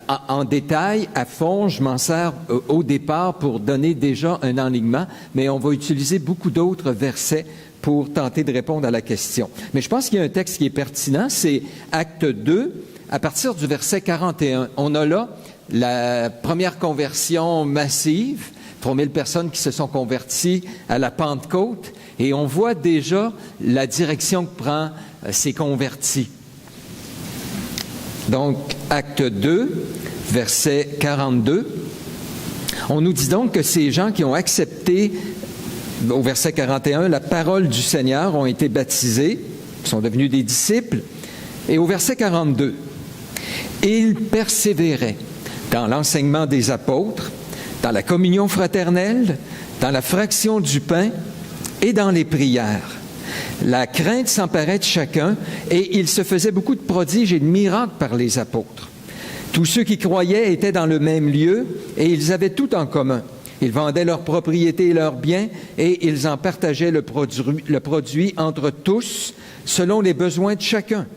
en détail, à fond, je m'en sers au départ pour donner déjà un enlignement, mais on va utiliser beaucoup d'autres versets pour tenter de répondre à la question. Mais je pense qu'il y a un texte qui est pertinent, c'est Acte 2, à partir du verset 41. On a là la première conversion massive, 3000 personnes qui se sont converties à la Pentecôte, et on voit déjà la direction que prend ces convertis. Donc, Acte 2, verset 42, on nous dit donc que ces gens qui ont accepté, au verset 41, la parole du Seigneur ont été baptisés, sont devenus des disciples. Et au verset 42, ils persévéraient dans l'enseignement des apôtres, dans la communion fraternelle, dans la fraction du pain et dans les prières. La crainte s'emparait de chacun et il se faisait beaucoup de prodiges et de miracles par les apôtres. Tous ceux qui croyaient étaient dans le même lieu et ils avaient tout en commun. Ils vendaient leurs propriétés et leurs biens et ils en partageaient le produit entre tous selon les besoins de chacun.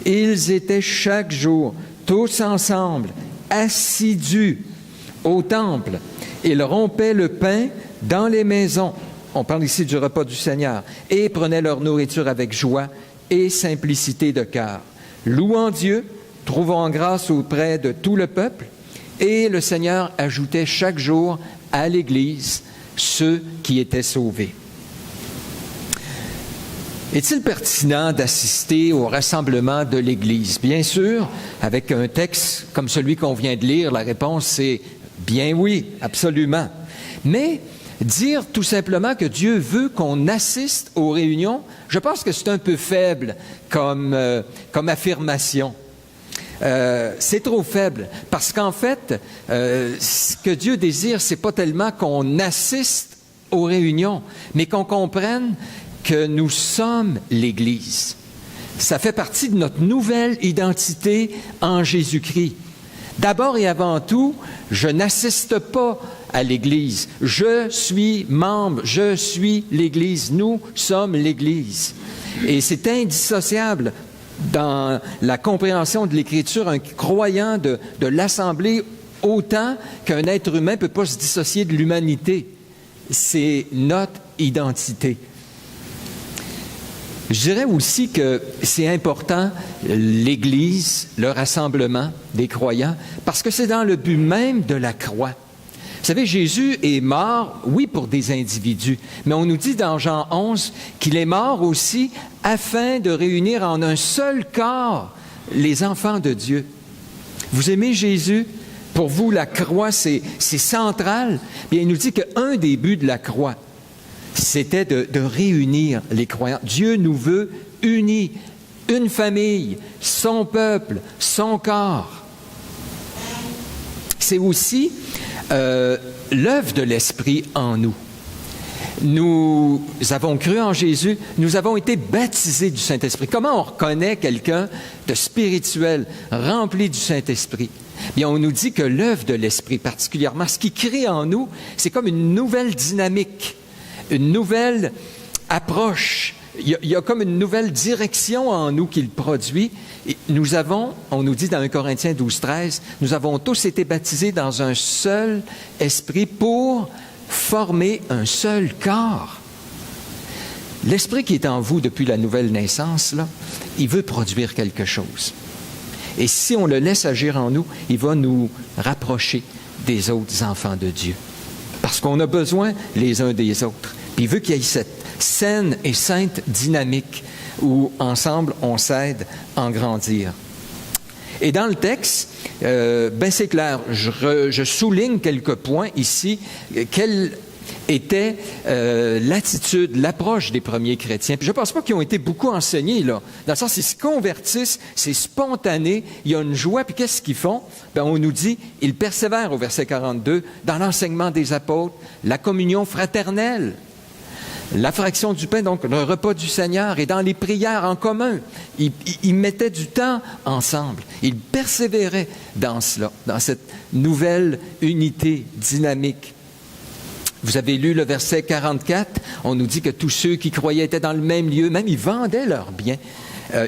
Ils étaient chaque jour tous ensemble, assidus au temple. Ils rompaient le pain dans les maisons. On parle ici du repas du Seigneur. Et prenaient leur nourriture avec joie et simplicité de cœur, louant Dieu, trouvant grâce auprès de tout le peuple. Et le Seigneur ajoutait chaque jour à l'Église ceux qui étaient sauvés. Est-il pertinent d'assister au rassemblement de l'Église? Bien sûr, avec un texte comme celui qu'on vient de lire, la réponse est bien oui, absolument. Mais dire tout simplement que Dieu veut qu'on assiste aux réunions, je pense que c'est un peu faible comme affirmation. C'est trop faible, parce qu'en fait, ce que Dieu désire, c'est pas tellement qu'on assiste aux réunions, mais qu'on comprenne que nous sommes l'Église. Ça fait partie de notre nouvelle identité en Jésus-Christ. D'abord et avant tout, je n'assiste pas à l'Église. Je suis membre, je suis l'Église. Nous sommes l'Église. Et c'est indissociable dans la compréhension de l'Écriture, un croyant de l'Assemblée, autant qu'un être humain ne peut pas se dissocier de l'humanité. C'est notre identité. Je dirais aussi que c'est important, l'Église, le rassemblement des croyants, parce que c'est dans le but même de la croix. Vous savez, Jésus est mort, oui, pour des individus, mais on nous dit dans Jean 11 qu'il est mort aussi afin de réunir en un seul corps les enfants de Dieu. Vous aimez Jésus? Pour vous, la croix, c'est central. Bien, il nous dit qu'un des buts de la croix, c'était de réunir les croyants. Dieu nous veut unis, une famille, son peuple, son corps. C'est aussi l'œuvre de l'Esprit en nous. Nous avons cru en Jésus, nous avons été baptisés du Saint-Esprit. Comment on reconnaît quelqu'un de spirituel, rempli du Saint-Esprit? Bien, on nous dit que l'œuvre de l'Esprit, particulièrement, ce qui crée en nous, c'est comme une nouvelle dynamique, une nouvelle approche. Il y a comme une nouvelle direction en nous qu'il produit. Et nous avons, on nous dit dans 1 Corinthiens 12-13, nous avons tous été baptisés dans un seul esprit pour former un seul corps. L'esprit qui est en vous depuis la nouvelle naissance, là, il veut produire quelque chose. Et si on le laisse agir en nous, il va nous rapprocher des autres enfants de Dieu. Parce qu'on a besoin les uns des autres. Puis il veut qu'il y ait cette saine et sainte dynamique où ensemble on s'aide à en grandir. Et dans le texte, c'est clair, je souligne quelques points ici. Quelle était l'attitude, l'approche des premiers chrétiens. Puis je ne pense pas qu'ils ont été beaucoup enseignés, là. Dans le sens, ils se convertissent, c'est spontané, il y a une joie, puis qu'est-ce qu'ils font? Bien, on nous dit, ils persévèrent au verset 42, dans l'enseignement des apôtres, la communion fraternelle, la fraction du pain, donc le repas du Seigneur, et dans les prières en commun. Ils mettaient du temps ensemble. Ils persévéraient dans cela, dans cette nouvelle unité dynamique. Vous avez lu le verset 44, on nous dit que tous ceux qui croyaient étaient dans le même lieu, même ils vendaient leurs biens.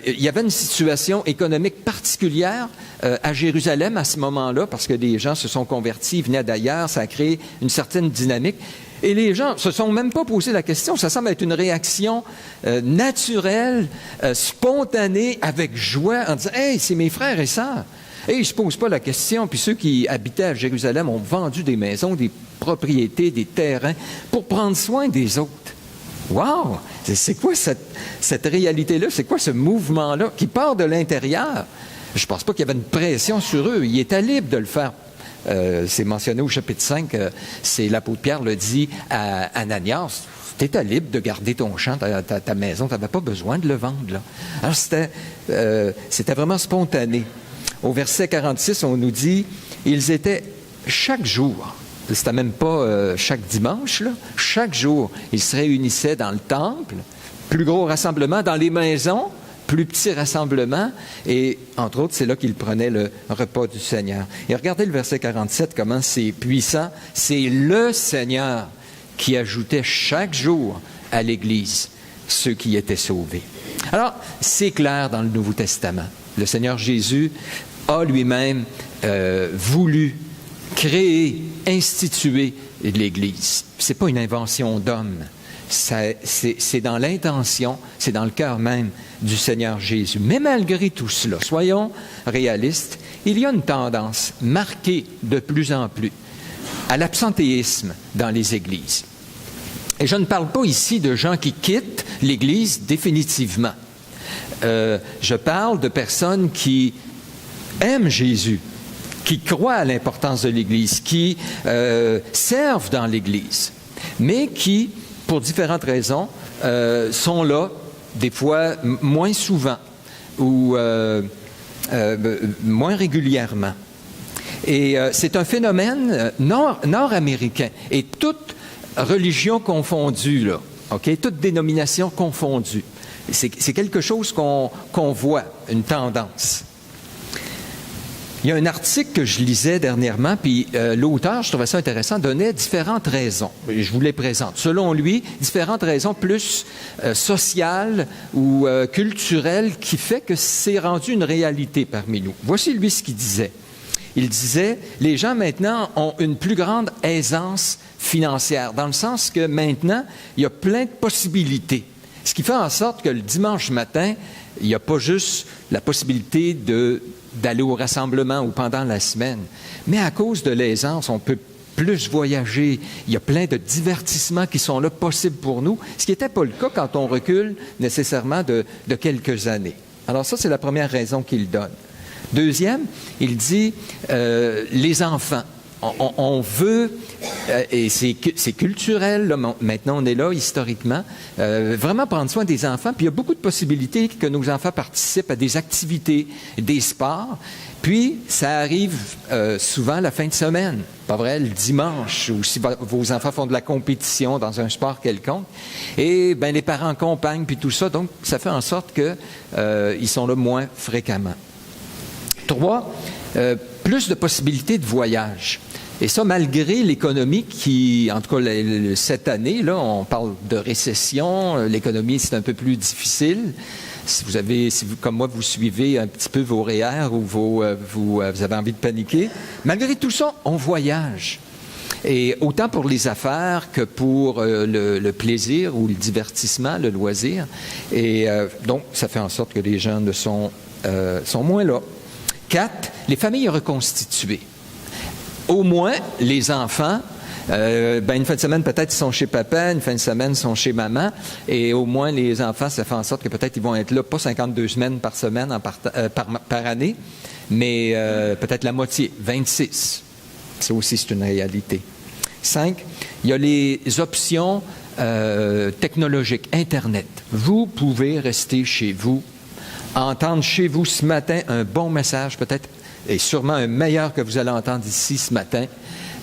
Il y avait une situation économique particulière à Jérusalem à ce moment-là, parce que des gens se sont convertis, ils venaient d'ailleurs, ça a créé une certaine dynamique. Et les gens se sont même pas posé la question. Ça semble être une réaction naturelle, spontanée, avec joie, en disant « Hey, c'est mes frères et sœurs ». Et ils ne se posent pas la question. Puis ceux qui habitaient à Jérusalem ont vendu des maisons, des propriétés, des terrains pour prendre soin des autres. Wow! C'est quoi cette réalité-là? C'est quoi ce mouvement-là qui part de l'intérieur? Je ne pense pas qu'il y avait une pression sur eux. Ils étaient libres de le faire. C'est mentionné au chapitre 5, c'est l'apôtre Pierre le dit à Ananias, tu étais libre de garder ton champ, ta maison, tu n'avais pas besoin de le vendre. Là. Alors c'était vraiment spontané. Au verset 46, on nous dit, ils étaient chaque jour, c'était même pas chaque dimanche, là, chaque jour, ils se réunissaient dans le temple, plus gros rassemblement, dans les maisons, plus petit rassemblement, et entre autres, c'est là qu'ils prenaient le repas du Seigneur. Et regardez le verset 47, comment c'est puissant. C'est le Seigneur qui ajoutait chaque jour à l'Église ceux qui étaient sauvés. Alors, c'est clair dans le Nouveau Testament. Le Seigneur Jésus a lui-même voulu créer, instituer l'Église. Ce n'est pas une invention d'homme. C'est dans l'intention, c'est dans le cœur même du Seigneur Jésus. Mais malgré tout cela, soyons réalistes, il y a une tendance marquée de plus en plus à l'absentéisme dans les églises. Et je ne parle pas ici de gens qui quittent l'Église définitivement. Je parle de personnes qui aiment Jésus, qui croient à l'importance de l'Église, qui servent dans l'Église, mais qui, pour différentes raisons, sont là, des fois moins souvent ou moins régulièrement. Et c'est un phénomène nord-américain, et toute religion confondue, là, okay? Toute dénomination confondue. C'est quelque chose qu'on voit, une tendance. Il y a un article que je lisais dernièrement, puis l'auteur, je trouvais ça intéressant, donnait différentes raisons. Je vous les présente. Selon lui, différentes raisons plus sociales ou culturelles qui fait que c'est rendu une réalité parmi nous. Voici lui ce qu'il disait. Il disait, les gens maintenant ont une plus grande aisance financière, dans le sens que maintenant, il y a plein de possibilités. Ce qui fait en sorte que le dimanche matin, il n'y a pas juste la possibilité d'aller au rassemblement ou pendant la semaine. Mais à cause de l'aisance, on peut plus voyager. Il y a plein de divertissements qui sont là possibles pour nous, ce qui n'était pas le cas quand on recule nécessairement de quelques années. Alors ça, c'est la première raison qu'il donne. Deuxième, il dit les enfants. On veut, et c'est culturel, là, maintenant on est là historiquement, vraiment prendre soin des enfants. Puis il y a beaucoup de possibilités que nos enfants participent à des activités, des sports. Puis ça arrive souvent la fin de semaine, pas vrai, le dimanche, ou si vos enfants font de la compétition dans un sport quelconque. Et ben les parents accompagnent, puis tout ça. Donc ça fait en sorte qu'ils sont là moins fréquemment. 3, plus de possibilités de voyage. Et ça, malgré l'économie qui, en tout cas, cette année, là, on parle de récession, l'économie, c'est un peu plus difficile. Si vous, comme moi, vous suivez un petit peu vos REER ou vous avez envie de paniquer, malgré tout ça, on voyage. Et autant pour les affaires que pour le plaisir ou le divertissement, le loisir. Et donc, ça fait en sorte que les gens sont moins là. 4, les familles reconstituées. Au moins, les enfants, une fin de semaine, peut-être ils sont chez papa, une fin de semaine, ils sont chez maman, et au moins les enfants, ça fait en sorte que peut-être ils vont être là, pas 52 semaines par semaine, par année, mais peut-être la moitié, 26. Ça aussi, c'est une réalité. 5, il y a les options technologiques, Internet. Vous pouvez rester chez vous, entendre chez vous ce matin un bon message, peut-être, et sûrement un meilleur que vous allez entendre ici ce matin.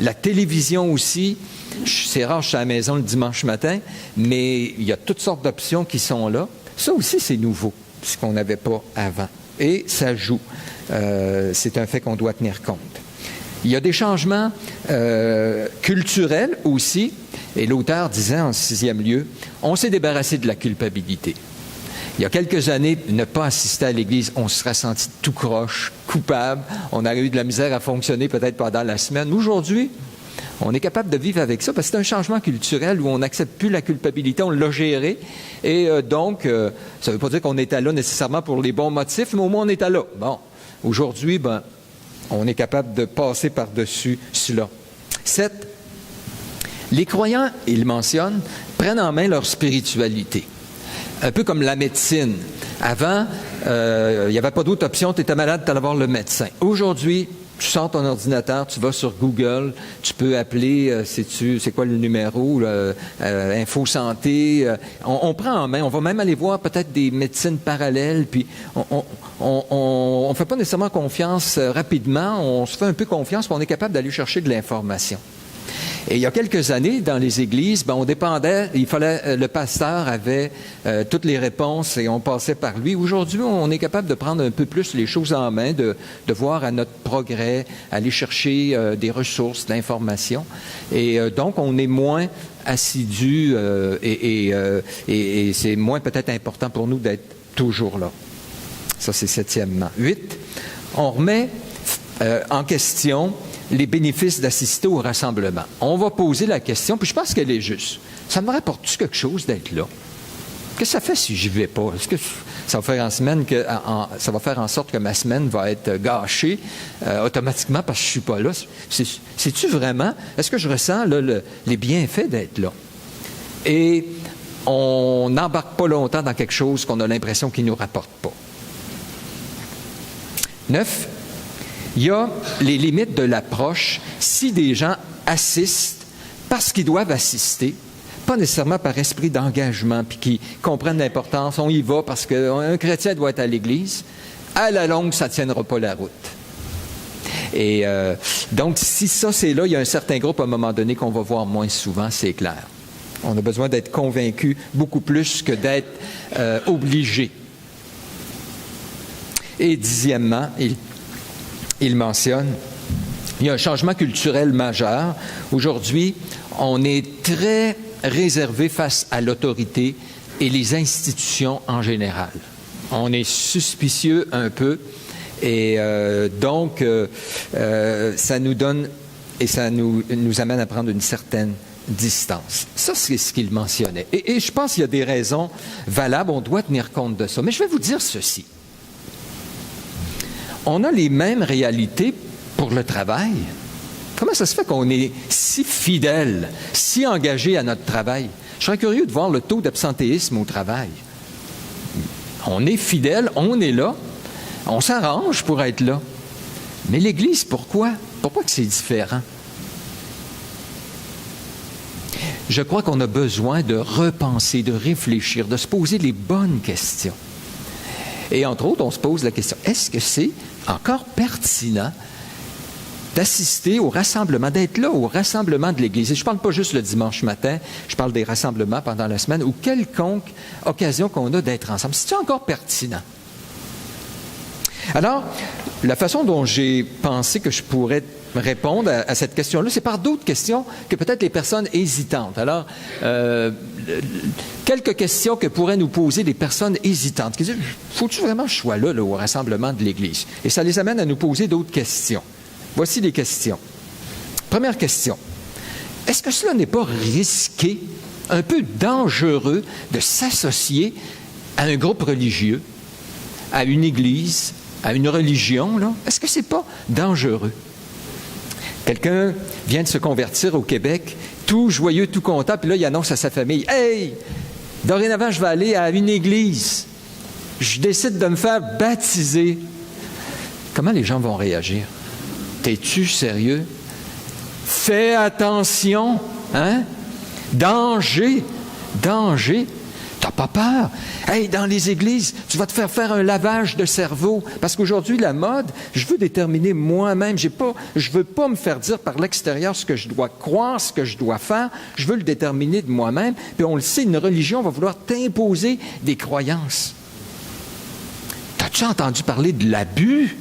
La télévision aussi, c'est rare, je suis à la maison le dimanche matin, mais il y a toutes sortes d'options qui sont là. Ça aussi, c'est nouveau, ce qu'on n'avait pas avant. Et ça joue. C'est un fait qu'on doit tenir compte. Il y a des changements culturels aussi, et l'auteur disait en 6e lieu, on s'est débarrassé de la culpabilité. Il y a quelques années, ne pas assister à l'Église, on se serait senti tout croche, coupable. On aurait eu de la misère à fonctionner peut-être pendant la semaine. Aujourd'hui, on est capable de vivre avec ça parce que c'est un changement culturel où on n'accepte plus la culpabilité, on l'a géré. Et donc, ça ne veut pas dire qu'on était là nécessairement pour les bons motifs, mais au moins on était là. Bon, aujourd'hui, on est capable de passer par-dessus cela. 7. Les croyants, il mentionne, prennent en main leur spiritualité. Un peu comme la médecine. Avant, il n'y avait pas d'autre option, tu étais malade, tu allais voir le médecin. Aujourd'hui, tu sors ton ordinateur, tu vas sur Google, tu peux appeler, c'est quoi le numéro, Info Santé. On prend en main, on va même aller voir peut-être des médecines parallèles, puis on fait pas nécessairement confiance rapidement, on se fait un peu confiance, puis on est capable d'aller chercher de l'information. Et il y a quelques années, dans les églises, on dépendait, le pasteur avait toutes les réponses et on passait par lui. Aujourd'hui, on est capable de prendre un peu plus les choses en main, de voir à notre progrès, aller chercher des ressources, de l'information. Et donc, on est moins assidu et c'est moins peut-être important pour nous d'être toujours là. Ça, c'est 7e. 8, on remet en question les bénéfices d'assister au rassemblement. On va poser la question, puis je pense qu'elle est juste. Ça me rapporte-tu quelque chose d'être là? Qu'est-ce que ça fait si je n'y vais pas? Est-ce que ça va faire en sorte que ma semaine va être gâchée automatiquement parce que je ne suis pas là? C'est-tu vraiment? Est-ce que je ressens les bienfaits d'être là? Et on n'embarque pas longtemps dans quelque chose qu'on a l'impression qu'il ne nous rapporte pas. 9. Il y a les limites de l'approche si des gens assistent parce qu'ils doivent assister, pas nécessairement par esprit d'engagement, puis qui comprennent l'importance, on y va parce qu'un chrétien doit être à l'Église. À la longue, ça ne tiendra pas la route. Et donc, si ça, c'est là, il y a un certain groupe à un moment donné qu'on va voir moins souvent, c'est clair. On a besoin d'être convaincu beaucoup plus que d'être obligé. Et 10e, il mentionne, il y a un changement culturel majeur. Aujourd'hui, on est très réservé face à l'autorité et les institutions en général. On est suspicieux un peu et donc ça nous donne et ça nous amène à prendre une certaine distance. Ça, c'est ce qu'il mentionnait. Et je pense qu'il y a des raisons valables, on doit tenir compte de ça. Mais je vais vous dire ceci. On a les mêmes réalités pour le travail. Comment ça se fait qu'on est si fidèle, si engagé à notre travail? Je serais curieux de voir le taux d'absentéisme au travail. On est fidèle, on est là, on s'arrange pour être là. Mais l'Église, pourquoi? Pourquoi que c'est différent? Je crois qu'on a besoin de repenser, de réfléchir, de se poser les bonnes questions. Et entre autres, on se pose la question, est-ce que c'est encore pertinent d'assister au rassemblement, d'être là au rassemblement de l'Église? Et je ne parle pas juste le dimanche matin, je parle des rassemblements pendant la semaine ou quelconque occasion qu'on a d'être ensemble. C'est encore pertinent? Alors, la façon dont j'ai pensé que je pourrais répondre à cette question-là, c'est par d'autres questions que peut-être les personnes hésitantes. Alors, quelques questions que pourraient nous poser des personnes hésitantes, qui disent, faut-tu vraiment que je sois là au rassemblement de l'Église? Et ça les amène à nous poser d'autres questions. Voici les questions. Première question. Est-ce que cela n'est pas risqué, un peu dangereux, de s'associer à un groupe religieux, à une Église, à une religion, là? Est-ce que c'est pas dangereux? Quelqu'un vient de se convertir au Québec, tout joyeux, tout content, puis là, il annonce à sa famille, « Hey, dorénavant, je vais aller à une église. Je décide de me faire baptiser. » Comment les gens vont réagir? T'es-tu sérieux? Fais attention, hein? Danger, danger. T'as pas peur? Hey, dans les églises, tu vas te faire un lavage de cerveau. Parce qu'aujourd'hui, la mode, je veux déterminer moi-même. Je veux pas me faire dire par l'extérieur ce que je dois croire, ce que je dois faire. Je veux le déterminer de moi-même. Puis on le sait, une religion va vouloir t'imposer des croyances. T'as-tu entendu parler de l'abus?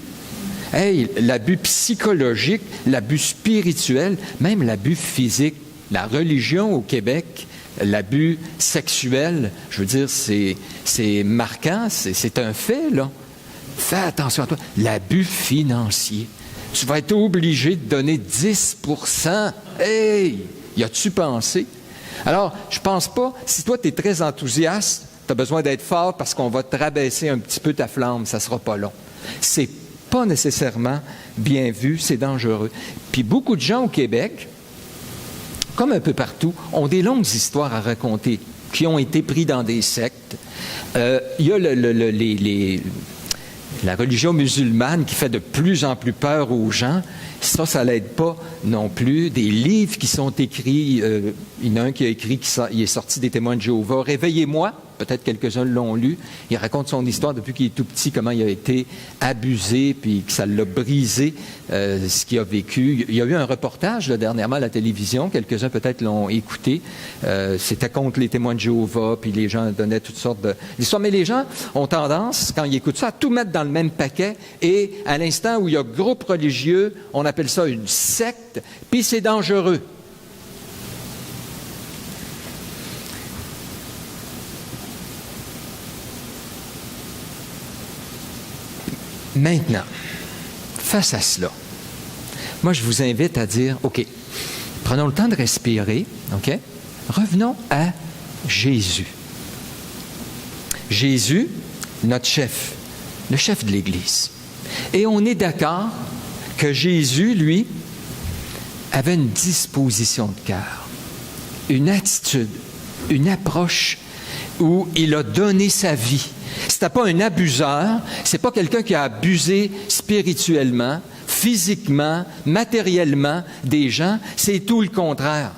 Hey, l'abus psychologique, l'abus spirituel, même l'abus physique. La religion au Québec l'abus sexuel, je veux dire, c'est marquant, c'est un fait, là. Fais attention à toi. L'abus financier. Tu vas être obligé de donner 10%. Hey! Y as-tu pensé? Alors, je pense pas, si toi, tu es très enthousiaste, tu as besoin d'être fort parce qu'on va te rabaisser un petit peu ta flamme, ça sera pas long. C'est pas nécessairement bien vu, c'est dangereux. Puis beaucoup de gens au Québec, comme un peu partout, ont des longues histoires à raconter, qui ont été pris dans des sectes. Il y a la religion musulmane qui fait de plus en plus peur aux gens. Ça l'aide pas non plus. Des livres qui sont écrits, il y en a un qui a écrit, il est sorti des Témoins de Jéhovah, « Réveillez-moi ». Peut-être quelques-uns l'ont lu. Il raconte son histoire depuis qu'il est tout petit, comment il a été abusé, puis que ça l'a brisé, ce qu'il a vécu. Il y a eu un reportage là, dernièrement à la télévision, quelques-uns peut-être l'ont écouté. C'était contre les Témoins de Jéhovah, puis les gens donnaient toutes sortes d'histoires. Mais les gens ont tendance, quand ils écoutent ça, à tout mettre dans le même paquet. Et à l'instant où il y a groupe religieux, on appelle ça une secte, puis c'est dangereux. Maintenant, face à cela, moi, je vous invite à dire, OK, prenons le temps de respirer, OK? Revenons à Jésus. Jésus, notre chef, le chef de l'Église. Et on est d'accord que Jésus, lui, avait une disposition de cœur, une attitude, une approche où il a donné sa vie. C'était pas un abuseur, c'est pas quelqu'un qui a abusé spirituellement, physiquement, matériellement des gens, c'est tout le contraire.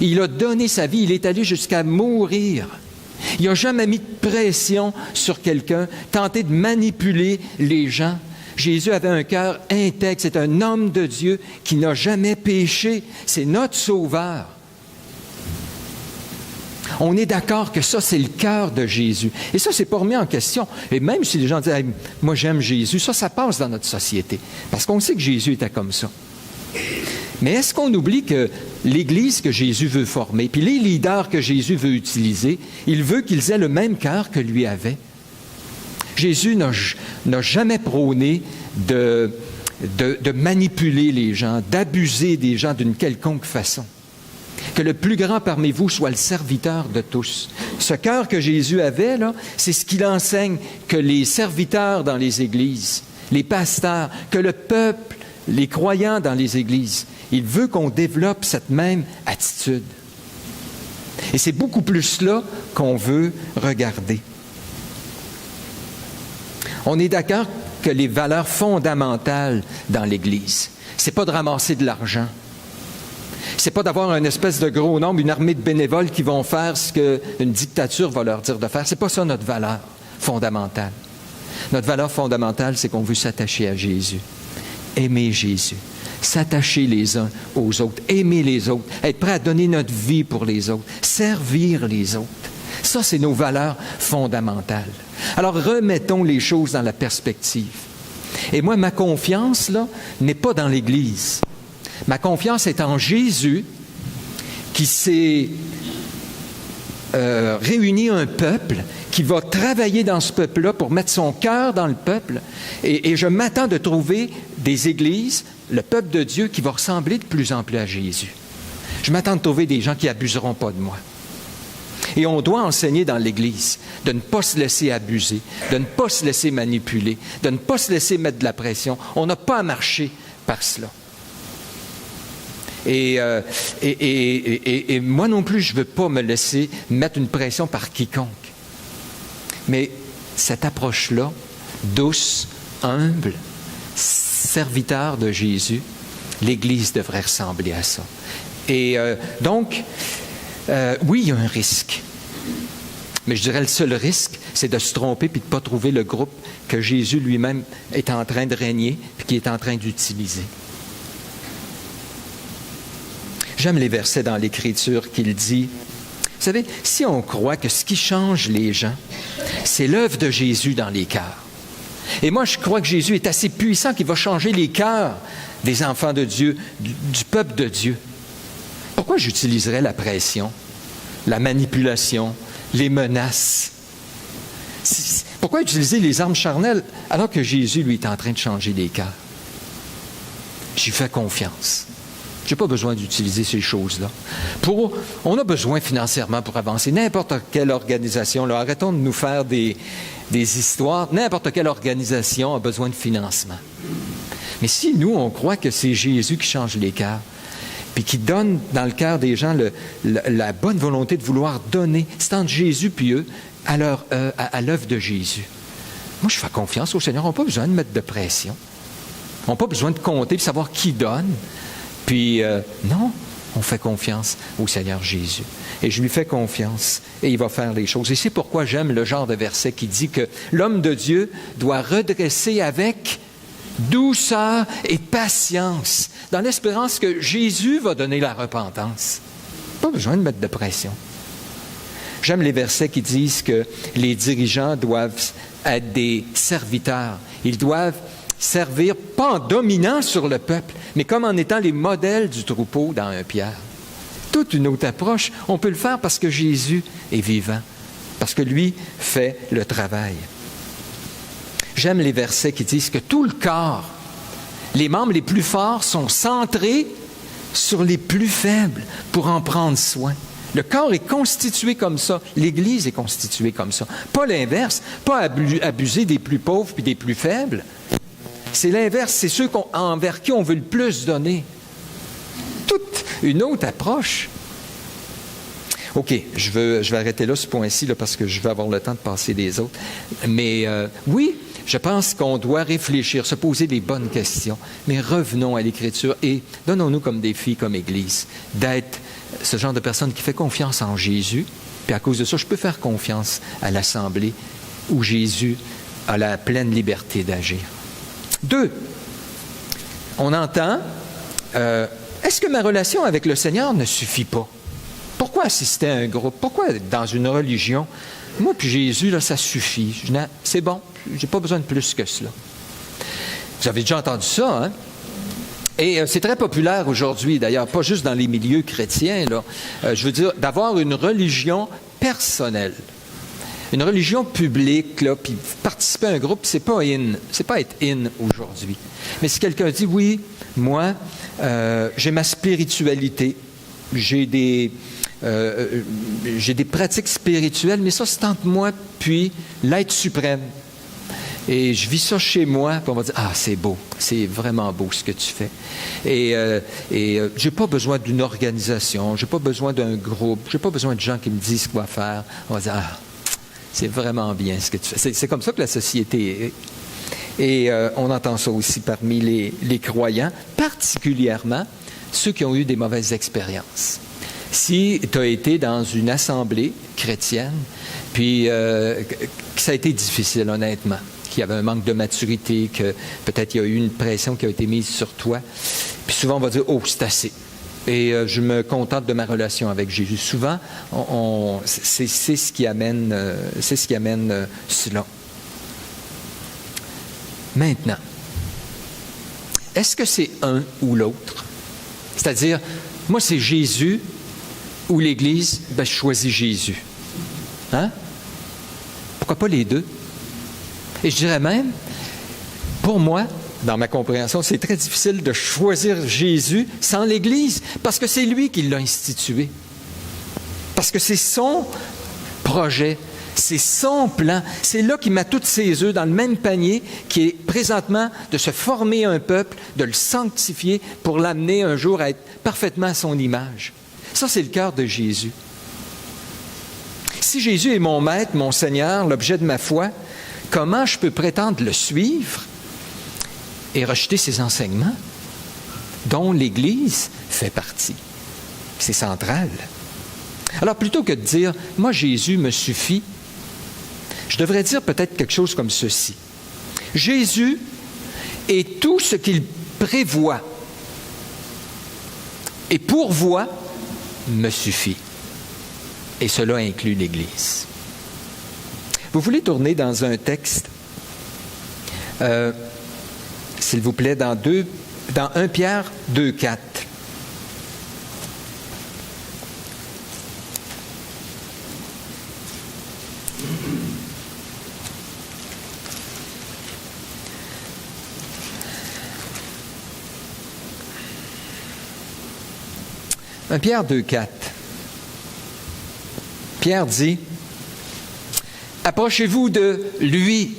Il a donné sa vie, il est allé jusqu'à mourir. Il n'a jamais mis de pression sur quelqu'un, tenté de manipuler les gens. Jésus avait un cœur intègre, c'est un homme de Dieu qui n'a jamais péché, c'est notre sauveur. On est d'accord que ça, c'est le cœur de Jésus. Et ça, c'est pas remis en question. Et même si les gens disent hey, « moi, j'aime Jésus », ça passe dans notre société. Parce qu'on sait que Jésus était comme ça. Mais est-ce qu'on oublie que l'Église que Jésus veut former, puis les leaders que Jésus veut utiliser, il veut qu'ils aient le même cœur que lui avait? Jésus n'a jamais prôné de manipuler les gens, d'abuser des gens d'une quelconque façon. Que le plus grand parmi vous soit le serviteur de tous. Ce cœur que Jésus avait, là, c'est ce qu'il enseigne que les serviteurs dans les églises, les pasteurs, que le peuple, les croyants dans les églises, il veut qu'on développe cette même attitude. Et c'est beaucoup plus là qu'on veut regarder. On est d'accord que les valeurs fondamentales dans l'Église, c'est pas de ramasser de l'argent. C'est pas d'avoir une espèce de gros nombre, une armée de bénévoles qui vont faire ce qu'une dictature va leur dire de faire. C'est pas ça notre valeur fondamentale. Notre valeur fondamentale, c'est qu'on veut s'attacher à Jésus. Aimer Jésus. S'attacher les uns aux autres. Aimer les autres. Être prêt à donner notre vie pour les autres. Servir les autres. Ça, c'est nos valeurs fondamentales. Alors, remettons les choses dans la perspective. Et moi, ma confiance, là, n'est pas dans l'Église. Ma confiance est en Jésus qui s'est réuni un peuple, qui va travailler dans ce peuple-là pour mettre son cœur dans le peuple. Et je m'attends de trouver des églises, le peuple de Dieu, qui va ressembler de plus en plus à Jésus. Je m'attends de trouver des gens qui n'abuseront pas de moi. Et on doit enseigner dans l'Église de ne pas se laisser abuser, de ne pas se laisser manipuler, de ne pas se laisser mettre de la pression. On n'a pas à marcher par cela. Et moi non plus, je ne veux pas me laisser mettre une pression par quiconque. Mais cette approche-là, douce, humble, serviteur de Jésus, l'Église devrait ressembler à ça. Et donc, oui, il y a un risque. Mais je dirais le seul risque, c'est de se tromper puis de ne pas trouver le groupe que Jésus lui-même est en train de régner puis qu'il est en train d'utiliser. J'aime les versets dans l'Écriture qu'il dit, vous savez, si on croit que ce qui change les gens, c'est l'œuvre de Jésus dans les cœurs. Et moi, je crois que Jésus est assez puissant qu'il va changer les cœurs des enfants de Dieu, du peuple de Dieu. Pourquoi j'utiliserais la pression la manipulation, les menaces. Pourquoi utiliser les armes charnelles alors que Jésus, lui, est en train de changer les cœurs? J'y fais confiance. Je n'ai pas besoin d'utiliser ces choses-là. On a besoin financièrement pour avancer. N'importe quelle organisation, là, arrêtons de nous faire des histoires. N'importe quelle organisation a besoin de financement. Mais si nous, on croit que c'est Jésus qui change les cœurs, puis qui donne dans le cœur des gens la bonne volonté de vouloir donner, c'est entre Jésus puis eux, à l'œuvre de Jésus. Moi, je fais confiance au Seigneur. On n'a pas besoin de mettre de pression. On n'a pas besoin de compter et savoir qui donne. Puis, non, on fait confiance au Seigneur Jésus. Et je lui fais confiance et il va faire les choses. Et c'est pourquoi j'aime le genre de verset qui dit que l'homme de Dieu doit redresser avec douceur et patience, dans l'espérance que Jésus va donner la repentance. Pas besoin de mettre de pression. J'aime les versets qui disent que les dirigeants doivent être des serviteurs. Ils doivent servir, pas en dominant sur le peuple, mais comme en étant les modèles du troupeau dans 1 Pierre. Toute une autre approche, on peut le faire parce que Jésus est vivant, parce que lui fait le travail. J'aime les versets qui disent que tout le corps, les membres les plus forts sont centrés sur les plus faibles pour en prendre soin. Le corps est constitué comme ça. L'Église est constituée comme ça. Pas l'inverse, pas abuser des plus pauvres puis des plus faibles. C'est l'inverse, c'est ceux envers qui on veut le plus donner. Toute une autre approche. OK, je vais arrêter là ce point-ci là, parce que je vais avoir le temps de passer les autres. Mais oui, je pense qu'on doit réfléchir, se poser des bonnes questions. Mais revenons à l'Écriture et donnons-nous comme défi, comme Église, d'être ce genre de personne qui fait confiance en Jésus. Puis à cause de ça, je peux faire confiance à l'Assemblée où Jésus a la pleine liberté d'agir. 2, on entend, est-ce que ma relation avec le Seigneur ne suffit pas? Pourquoi assister à un groupe? Pourquoi être dans une religion? Moi puis Jésus, là, ça suffit. C'est bon, j'ai pas besoin de plus que cela. Vous avez déjà entendu ça, hein? Et c'est très populaire aujourd'hui, d'ailleurs, pas juste dans les milieux chrétiens, là. Je veux dire, d'avoir une religion personnelle. Une religion publique, là, puis participer à un groupe, c'est pas être in aujourd'hui. Mais si quelqu'un dit, oui, moi, j'ai ma spiritualité, j'ai des pratiques spirituelles, mais ça, c'est entre moi puis l'être suprême. Et je vis ça chez moi, puis on va dire, ah, c'est beau, c'est vraiment beau ce que tu fais. Et j'ai pas besoin d'une organisation, j'ai pas besoin d'un groupe, j'ai pas besoin de gens qui me disent quoi faire. On va dire, ah, c'est vraiment bien ce que tu fais. C'est comme ça que la société est. Et on entend ça aussi parmi les croyants, particulièrement ceux qui ont eu des mauvaises expériences. Si tu as été dans une assemblée chrétienne, puis que ça a été difficile, honnêtement, qu'il y avait un manque de maturité, que peut-être il y a eu une pression qui a été mise sur toi, puis souvent on va dire « Oh, c'est assez ». Et je me contente de ma relation avec Jésus. Souvent, c'est ce qui amène cela. Maintenant, est-ce que c'est un ou l'autre? C'est-à-dire, moi, c'est Jésus ou l'Église, ben, je choisis Jésus. Hein? Pourquoi pas les deux? Et je dirais même, pour moi, dans ma compréhension, c'est très difficile de choisir Jésus sans l'Église, parce que c'est lui qui l'a institué. Parce que c'est son projet, c'est son plan. C'est là qu'il met tous ses œufs dans le même panier, qui est présentement de se former un peuple, de le sanctifier pour l'amener un jour à être parfaitement à son image. Ça, c'est le cœur de Jésus. Si Jésus est mon maître, mon Seigneur, l'objet de ma foi, comment je peux prétendre le suivre et rejeter ses enseignements, dont l'Église fait partie? C'est central. Alors, plutôt que de dire « Moi, Jésus me suffit », je devrais dire peut-être quelque chose comme ceci. Jésus est tout ce qu'il prévoit et pourvoit me suffit. Et cela inclut l'Église. Vous voulez tourner dans un texte, s'il vous plaît, dans 1 Pierre 2, 4. 1 Pierre 2,4. Pierre dit, « Approchez-vous de lui. »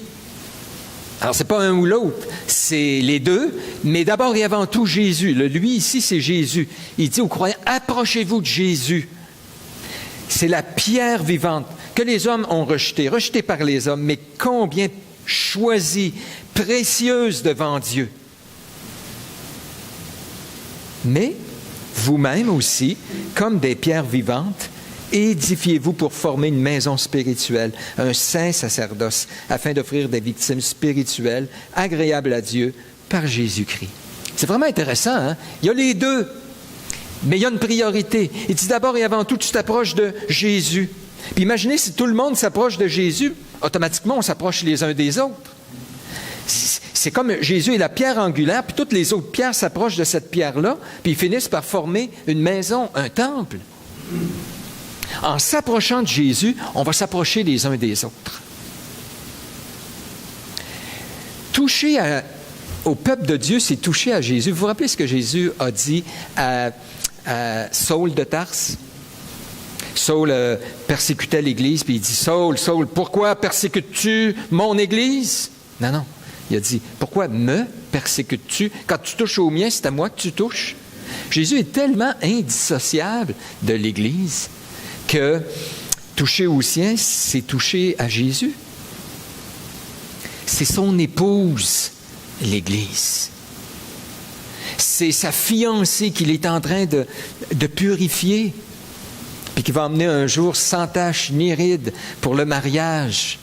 Alors, ce n'est pas un ou l'autre, c'est les deux, mais d'abord et avant tout Jésus. Le lui ici, c'est Jésus. Il dit aux croyants, « Approchez-vous de Jésus. » C'est la pierre vivante que les hommes ont rejetée par les hommes, mais combien choisie, précieuse devant Dieu. Mais vous-même aussi, comme des pierres vivantes, édifiez-vous pour former une maison spirituelle, un saint sacerdoce, afin d'offrir des victimes spirituelles agréables à Dieu par Jésus-Christ. C'est vraiment intéressant, hein? Il y a les deux, mais il y a une priorité. Il dit d'abord et avant tout, tu t'approches de Jésus. Puis imaginez si tout le monde s'approche de Jésus, automatiquement on s'approche les uns des autres. C'est comme Jésus est la pierre angulaire, puis toutes les autres pierres s'approchent de cette pierre-là, puis ils finissent par former une maison, un temple. En s'approchant de Jésus, on va s'approcher les uns des autres. Toucher au peuple de Dieu, c'est toucher à Jésus. Vous vous rappelez ce que Jésus a dit à Saul de Tarse? Saul persécutait l'Église, puis il dit, « Saul, Saul, pourquoi persécutes-tu mon Église? » Non. Il a dit, « Pourquoi me persécutes-tu? Quand tu touches au mien, c'est à moi que tu touches. » Jésus est tellement indissociable de l'Église que toucher au sien, c'est toucher à Jésus. C'est son épouse, l'Église. C'est sa fiancée qu'il est en train de purifier, puis qui va emmener un jour sans tache ni ride pour le mariage.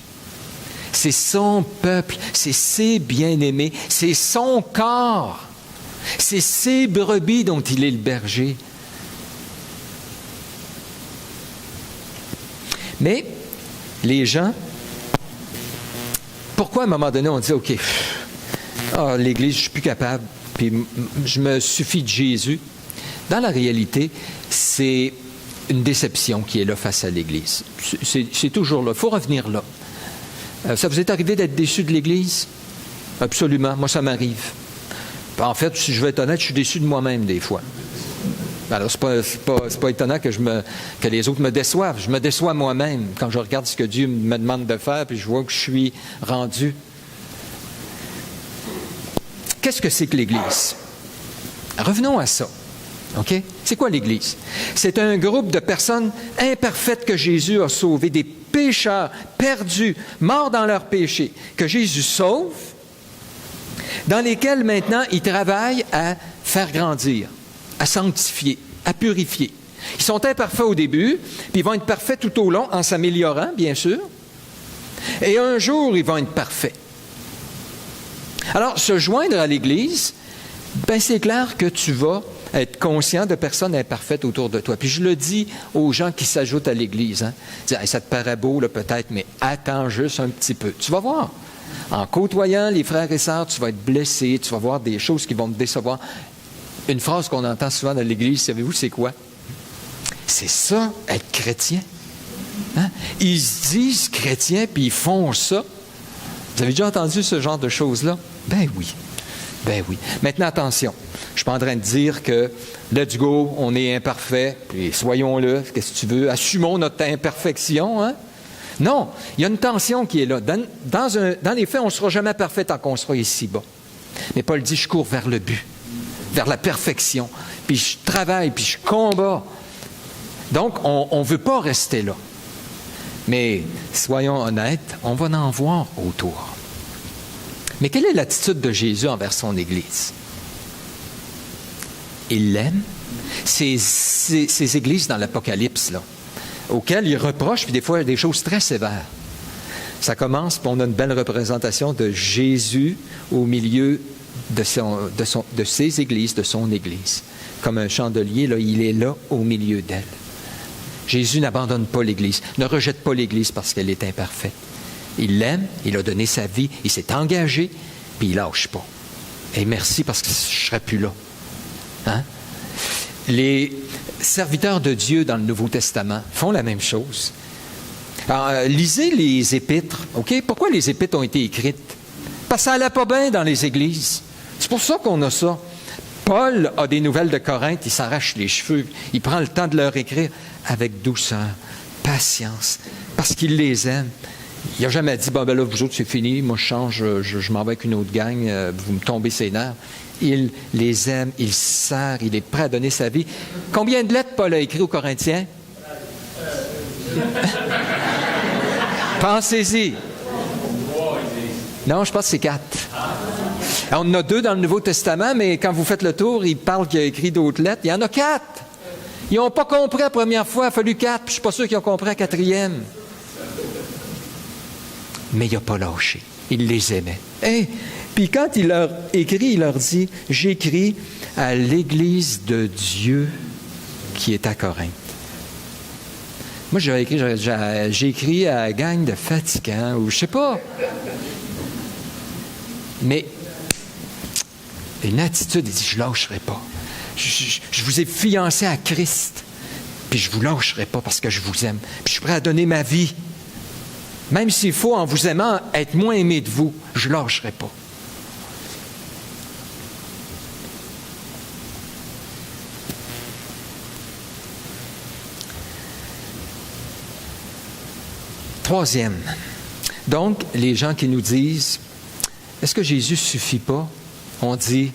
C'est son peuple, c'est ses bien-aimés, c'est son corps, c'est ses brebis dont il est le berger. Mais les gens, pourquoi à un moment donné on dit, OK, l'Église, je ne suis plus capable, puis je me suffis de Jésus. Dans la réalité, c'est une déception qui est là face à l'Église. C'est toujours là, il faut revenir là. Ça vous est arrivé d'être déçu de l'Église? Absolument, moi ça m'arrive. En fait, si je vais être honnête, je suis déçu de moi-même des fois. Alors, c'est pas étonnant que les autres me déçoivent. Je me déçois moi-même quand je regarde ce que Dieu me demande de faire, puis je vois que je suis rendu. Qu'est-ce que c'est que l'Église? Revenons à ça. OK? C'est quoi l'Église? C'est un groupe de personnes imparfaites que Jésus a sauvées, des pécheurs perdus, morts dans leurs péchés, que Jésus sauve, dans lesquels maintenant il travaille à faire grandir, à sanctifier, à purifier. Ils sont imparfaits au début, puis ils vont être parfaits tout au long en s'améliorant, bien sûr. Et un jour, ils vont être parfaits. Alors, se joindre à l'Église, ben c'est clair que tu vas être conscient de personnes imparfaites autour de toi. Puis je le dis aux gens qui s'ajoutent à l'Église. Dis, hey, ça te paraît beau, là, peut-être, mais attends juste un petit peu. Tu vas voir. En côtoyant les frères et sœurs, tu vas être blessé, tu vas voir des choses qui vont te décevoir. Une phrase qu'on entend souvent dans l'Église, savez-vous, c'est quoi? C'est ça, être chrétien. Hein? Ils se disent chrétiens, puis ils font ça. Vous avez déjà entendu ce genre de choses-là? Ben oui. Ben oui. Maintenant, attention. Je ne suis pas en train de dire que, let's go, on est imparfait, puis soyons-le, qu'est-ce que tu veux, assumons notre imperfection, hein? Non, il y a une tension qui est là. Dans les faits, on ne sera jamais parfait tant qu'on sera ici-bas. Mais Paul dit, je cours vers le but, vers la perfection, puis je travaille, puis je combats. Donc, on ne veut pas rester là. Mais, soyons honnêtes, on va en voir autour. Mais quelle est l'attitude de Jésus envers son Église? Il l'aime. Ces églises dans l'Apocalypse, là, auxquelles il reproche, puis des fois, des choses très sévères. Ça commence, puis on a une belle représentation de Jésus au milieu de ses églises, de son Église. Comme un chandelier, là, il est là au milieu d'elle. Jésus n'abandonne pas l'Église, ne rejette pas l'Église parce qu'elle est imparfaite. Il l'aime, il a donné sa vie, il s'est engagé, puis il ne lâche pas. Et merci parce que je ne serais plus là. Hein? Les serviteurs de Dieu dans le Nouveau Testament font la même chose. Alors, lisez les épîtres, OK? Pourquoi les épîtres ont été écrites? Parce que ça n'allait pas bien dans les églises. C'est pour ça qu'on a ça. Paul a des nouvelles de Corinthe, il s'arrache les cheveux, il prend le temps de leur écrire avec douceur, patience, parce qu'il les aime. Il n'a jamais dit, bon, ben là, vous autres, c'est fini, moi, je change, je m'en vais avec une autre gang, vous me tombez ses nerfs. Il les aime, il sert, il est prêt à donner sa vie. Combien de lettres Paul a écrit aux Corinthiens? Pensez-y. Non, je pense que c'est 4. On en a 2 dans le Nouveau Testament, mais quand vous faites le tour, il parle qu'il a écrit d'autres lettres. Il y en a 4. Ils n'ont pas compris la première fois, il a fallu 4, puis je ne suis pas sûr qu'ils ont compris la 4e. Mais il n'a pas lâché. Il les aimait. Puis quand il leur écrit, il leur dit, « J'écris à l'Église de Dieu qui est à Corinthe. » Moi, j'ai écrit à la gang de fatigants, ou je ne sais pas. Mais une attitude, il dit, je ne lâcherai pas. Je vous ai fiancé à Christ, puis je ne vous lâcherai pas parce que je vous aime. Puis je suis prêt à donner ma vie. Même s'il faut, en vous aimant, être moins aimé de vous, je ne lâcherai pas. Troisième. Donc, les gens qui nous disent, est-ce que Jésus ne suffit pas? On dit,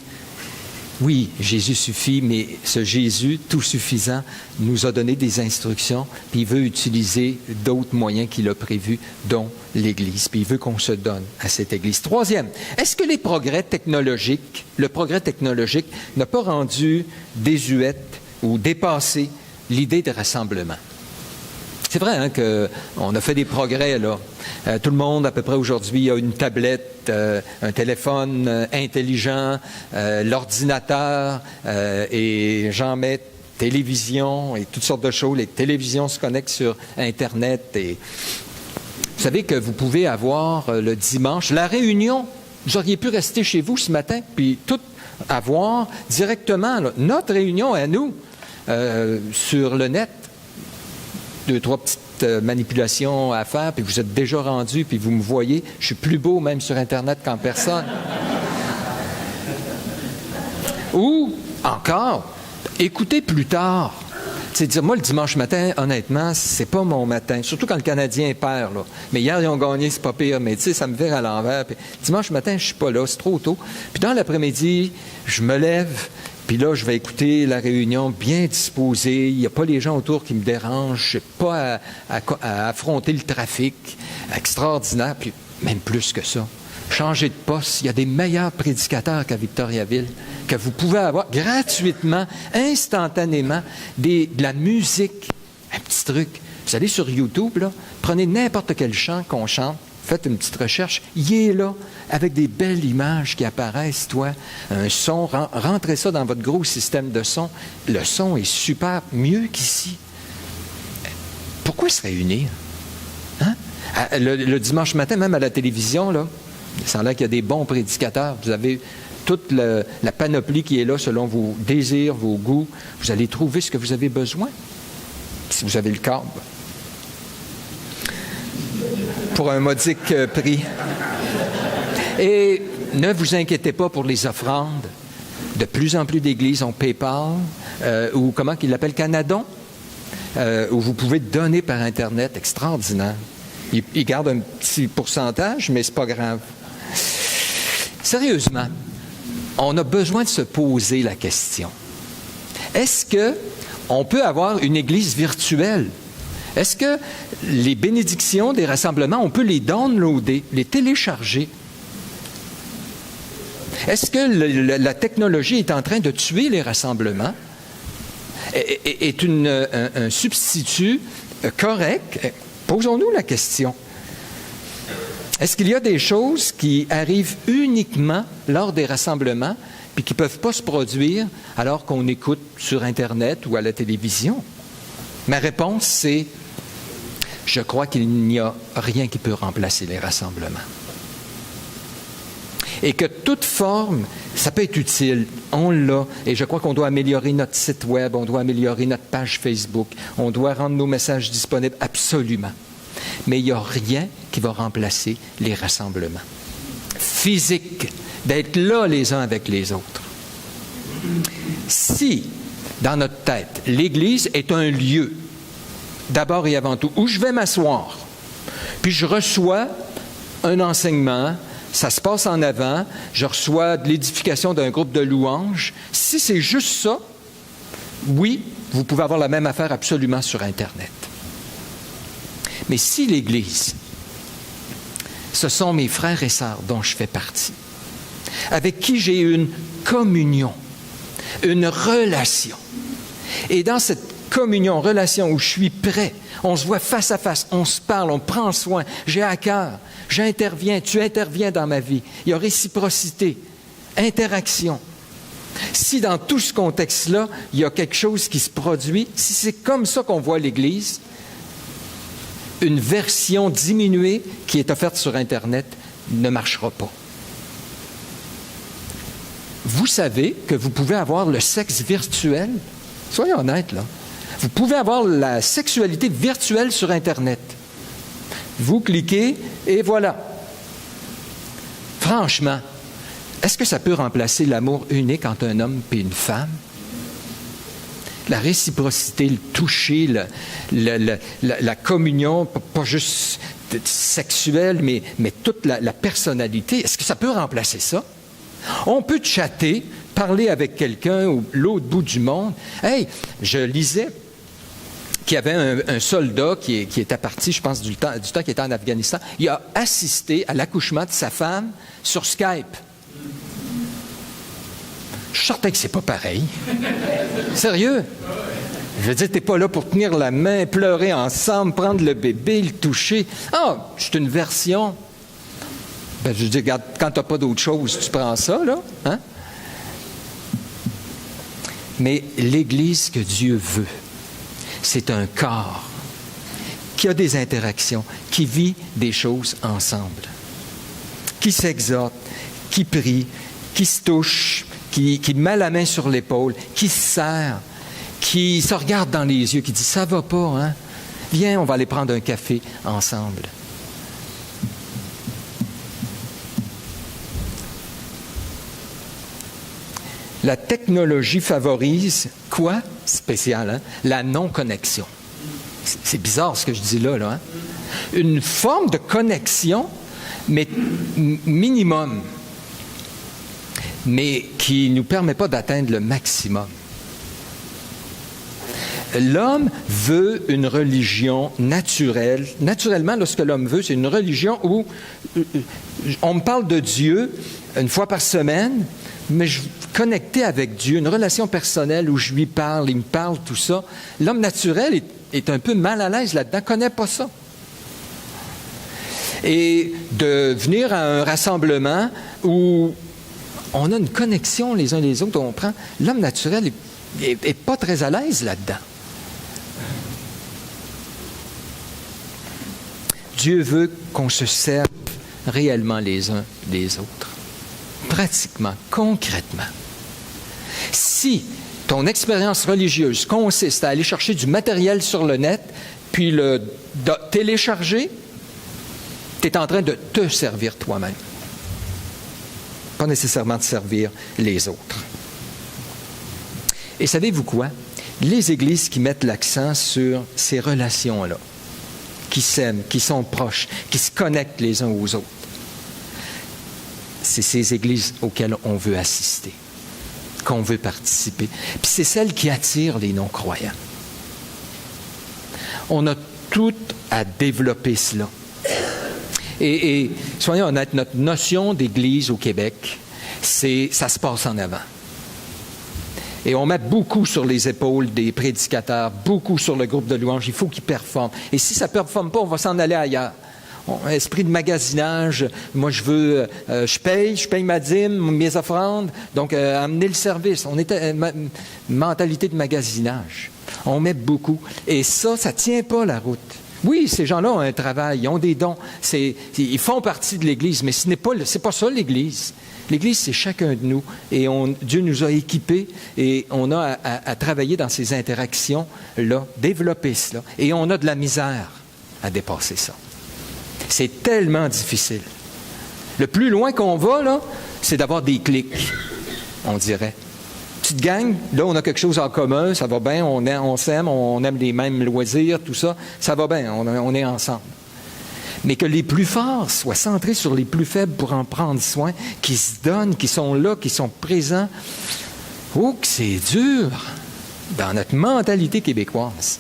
oui, Jésus suffit, mais ce Jésus, tout suffisant, nous a donné des instructions, puis il veut utiliser d'autres moyens qu'il a prévus, dont l'Église, puis il veut qu'on se donne à cette Église. Troisième, est-ce que le progrès technologique n'a pas rendu désuète ou dépassé l'idée de rassemblement? C'est vrai hein, qu'on a fait des progrès, là. Tout le monde, à peu près aujourd'hui, a une tablette, un téléphone intelligent, l'ordinateur, et j'en mets télévision et toutes sortes de choses. Les télévisions se connectent sur Internet. Et vous savez que vous pouvez avoir le dimanche, la réunion, vous auriez pu rester chez vous ce matin, puis tout avoir directement, là, notre réunion à nous, sur le net. 2-3 petites manipulations à faire, puis vous êtes déjà rendu, puis vous me voyez. Je suis plus beau même sur Internet qu'en personne. Ou, encore, écoutez plus tard. C'est dire, moi, le dimanche matin, honnêtement, c'est pas mon matin. Surtout quand le Canadien perd, là. Mais hier, ils ont gagné, c'est pas pire. Mais tu sais, ça me vire à l'envers. Puis, dimanche matin, je suis pas là, c'est trop tôt. Puis dans l'après-midi, je me lève. Puis là, je vais écouter la réunion bien disposée. Il n'y a pas les gens autour qui me dérangent. Je n'ai pas à affronter le trafic. Extraordinaire. Puis même plus que ça. Changer de poste. Il y a des meilleurs prédicateurs qu'à Victoriaville que vous pouvez avoir gratuitement, instantanément, de la musique. Un petit truc. Vous allez sur YouTube, là, prenez n'importe quel chant qu'on chante. Faites une petite recherche, il est là, avec des belles images qui apparaissent, toi, un son, rentrez ça dans votre gros système de son, le son est super, mieux qu'ici. Pourquoi se réunir? Hein? Le dimanche matin, même à la télévision, là, il semble qu'il y a des bons prédicateurs, vous avez toute la panoplie qui est là selon vos désirs, vos goûts, vous allez trouver ce que vous avez besoin, si vous avez le câble. Pour un modique prix. Et ne vous inquiétez pas pour les offrandes. De plus en plus d'églises ont PayPal, ou comment qu'ils l'appellent, Canadon, où vous pouvez donner par Internet. Extraordinaire. Ils gardent un petit pourcentage, mais c'est pas grave. Sérieusement, on a besoin de se poser la question. Est-ce qu'on peut avoir une église virtuelle? Est-ce que les bénédictions des rassemblements, on peut les downloader, les télécharger? Est-ce que la technologie est en train de tuer les rassemblements? Est un substitut correct? Posons-nous la question. Est-ce qu'il y a des choses qui arrivent uniquement lors des rassemblements puis qui ne peuvent pas se produire alors qu'on écoute sur Internet ou à la télévision? Ma réponse, c'est je crois qu'il n'y a rien qui peut remplacer les rassemblements. Et que toute forme, ça peut être utile, on l'a, et je crois qu'on doit améliorer notre site web, on doit améliorer notre page Facebook, on doit rendre nos messages disponibles, absolument. Mais il n'y a rien qui va remplacer les rassemblements. Physiques, d'être là les uns avec les autres. Si, dans notre tête, l'Église est un lieu, d'abord et avant tout, où je vais m'asseoir, puis je reçois un enseignement, ça se passe en avant, je reçois de l'édification d'un groupe de louanges. Si c'est juste ça, oui, vous pouvez avoir la même affaire absolument sur Internet. Mais si l'Église, ce sont mes frères et sœurs dont je fais partie, avec qui j'ai une communion, une relation, et dans cette communion, relation où je suis prêt, on se voit face à face, on se parle, on prend soin, j'ai à cœur, j'interviens, tu interviens dans ma vie, il y a réciprocité, interaction. Si dans tout ce contexte-là, il y a quelque chose qui se produit, si c'est comme ça qu'on voit l'Église, une version diminuée qui est offerte sur Internet ne marchera pas. Vous savez que vous pouvez avoir le sexe virtuel. Soyez honnêtes, là. Vous pouvez avoir la sexualité virtuelle sur Internet. Vous cliquez et voilà. Franchement, est-ce que ça peut remplacer l'amour unique entre un homme et une femme? La réciprocité, le toucher, la communion, pas juste sexuelle, mais toute la personnalité, est-ce que ça peut remplacer ça? On peut chatter, parler avec quelqu'un ou l'autre bout du monde. Hey, je lisais qu'il y avait un soldat qui était parti, je pense, du temps qu'il était en Afghanistan. Il a assisté à l'accouchement de sa femme sur Skype. Je suis certain que c'est pas pareil. Sérieux? Je veux dire, t'es pas là pour tenir la main, pleurer ensemble, prendre le bébé, le toucher. Ah, c'est une version. Ben, je veux dire, regarde, quand t'as pas d'autre chose, tu prends ça, là. Hein? Mais l'Église que Dieu veut, c'est un corps qui a des interactions, qui vit des choses ensemble, qui s'exhorte, qui prie, qui se touche, qui met la main sur l'épaule, qui se serre, qui se regarde dans les yeux, qui dit « ça va pas, hein? Viens, on va aller prendre un café ensemble. » La technologie favorise quoi? Spécial, hein? La non-connexion. C'est bizarre ce que je dis là, hein? Une forme de connexion, mais minimum, mais qui ne nous permet pas d'atteindre le maximum. L'homme veut une religion naturelle. Naturellement, là, ce que l'homme veut, c'est une religion où on me parle de Dieu une fois par semaine, mais je connecté avec Dieu, une relation personnelle où je lui parle, il me parle, tout ça. L'homme naturel est un peu mal à l'aise là-dedans, ne connaît pas ça. Et de venir à un rassemblement où on a une connexion les uns les autres, on prend. L'homme naturel n'est pas très à l'aise là-dedans. Dieu veut qu'on se serve réellement les uns des autres. Pratiquement, concrètement. Si ton expérience religieuse consiste à aller chercher du matériel sur le net, puis le télécharger, tu es en train de te servir toi-même. Pas nécessairement de servir les autres. Et savez-vous quoi? Les églises qui mettent l'accent sur ces relations-là, qui s'aiment, qui sont proches, qui se connectent les uns aux autres, c'est ces églises auxquelles on veut assister, qu'on veut participer. Puis c'est celles qui attirent les non-croyants. On a tout à développer cela. Et soyons honnêtes, notre notion d'église au Québec, ça se passe en avant. Et on met beaucoup sur les épaules des prédicateurs, beaucoup sur le groupe de louanges. Il faut qu'ils performent. Et si ça ne performe pas, on va s'en aller ailleurs. Esprit de magasinage, moi je paye ma dîme, mes offrandes, donc amener le service. On était mentalité de magasinage. On met beaucoup. Et ça ne tient pas la route. Oui, ces gens-là ont un travail, ils ont des dons, ils font partie de l'Église, mais c'est pas ça l'Église. L'Église, c'est chacun de nous, et Dieu nous a équipés, et on a à travailler dans ces interactions-là, développer cela, et on a de la misère à dépasser ça. C'est tellement difficile. Le plus loin qu'on va, là, c'est d'avoir des clics, on dirait. Tu petite gang, là, on a quelque chose en commun, ça va bien, on s'aime, on aime les mêmes loisirs, tout ça, ça va bien, on est ensemble. Mais que les plus forts soient centrés sur les plus faibles pour en prendre soin, qui se donnent, qui sont là, qui sont présents. Oh, que c'est dur dans notre mentalité québécoise.